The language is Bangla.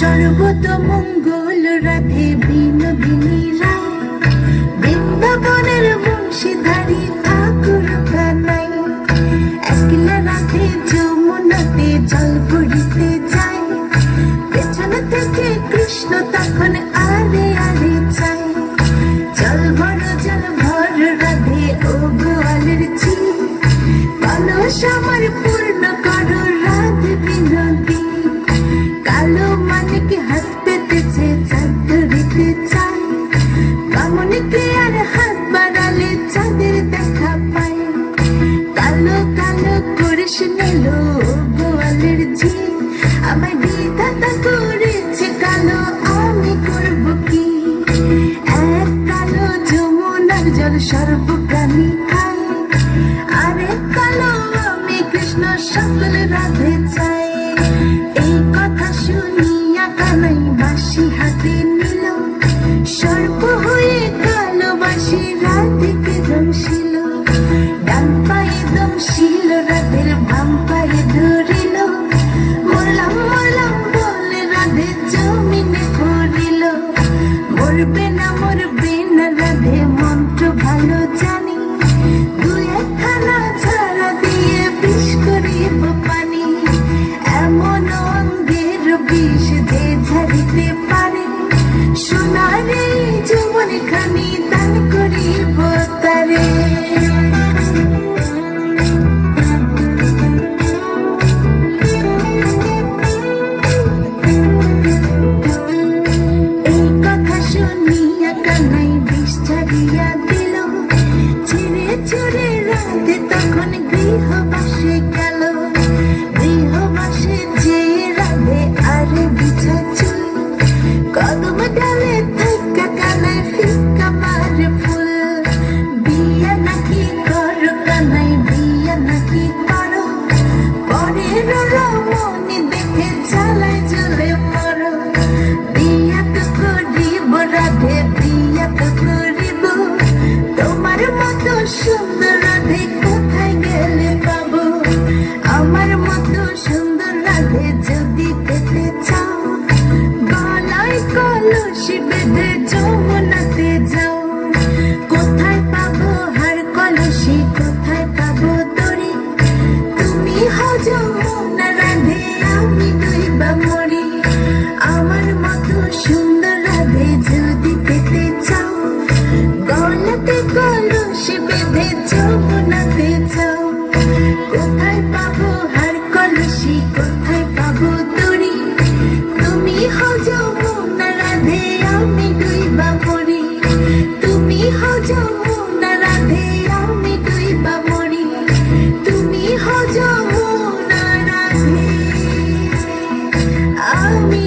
সর্বতমঙ্গল রাধে বিনোদিনী রায়, বৃন্দাবনের বংশীধারী ঠাকুর কানাই। একলা রাধে যমুনাতে জল ভরিতে যায়, পেছন থেকে কৃষ্ণ তখন আরে আরে চায়। জল ভর রাধে ও গোয়ালের ঝি, কলস আমার পূর্ণ করো রাধে বিনোদী। কালো মানিকে হাত পেতেছে চাঁদ ধরিতে চায়, বামুনিকে আর হাত বাড়ালে চাঁদের দেখা পায়। কালো কালো করিস নিল গোয়ালের ঝি, আমায় বিধাতা করেছে কালো, আমি করব কি? এক কালো যমুনার জল সর্বপ্রাণী খায়, আরেক কালো আমি কৃষ্ণ সকল রাধে চাই। এই কথা শুনিয়া কানাই বাঁশি হাতে নিল, সর্প হয়ে কালো বাঁশি রাধেকে দংশিল। ডান পায়ে দংশিল রাধের, বাম পায়ে ধরিল, মরলাম মরলাম বলে রাধে জমিনে পড়িল। মরবে না রাধে মন্ত্র ভালো জানি, দুই একখানা ছাড়া দিয়ে বিষ করিব পানি। এমন অঙ্গের বিষ যে ঝাড়িতে পারে, সোনার এই যৌবন খানি দান করিব তারে। এই কথা শুনিয়া কানাই বিষ ছাড়িয়া দিল, ছিঁড়ে ছুঁড়ে রাধে তখন গৃহবাসে গেল। গৃহবাসে যে রাধে আরে বিছা চুল, কদম ডালে থাকা কানাই ফিকা মারে ফুল। বিয়া নাকি করো কানাই, বিয়া নাকি করো, পরের রমণী দেখে জ্বালায় জ্বলে পড়ো। বিয়া তো করিব রাধে, বিয়া তো করিব, তোমার মতো সুন্দর রাধে কোথায় গেলে পাবো? আমার মতো সুন্দর রাধে যদি পেতে চাও, গলায় কলসি বেঁধে যমুনাতে যাও। কোথায় পাবো হার কলসি, কোথায় পাবো দড়ি? তুমি হও যমুনা রাধে, আমি ডুইবা মরি। আমার মতো সুন্দর রাধে যদি পেতে চাও, গলাতে কলসি বেঁধে যমুনাতে যাও। কোথায় পাবো হার কলসি, কোথায় পাবো দড়ি? তুমি হও যমুনা রাধে, আমি ডুইবা মরি। তুমি হও যমুনা রাধে, আমি ডুইবা মরি। তুমি হও যমুনা রাধে, আমি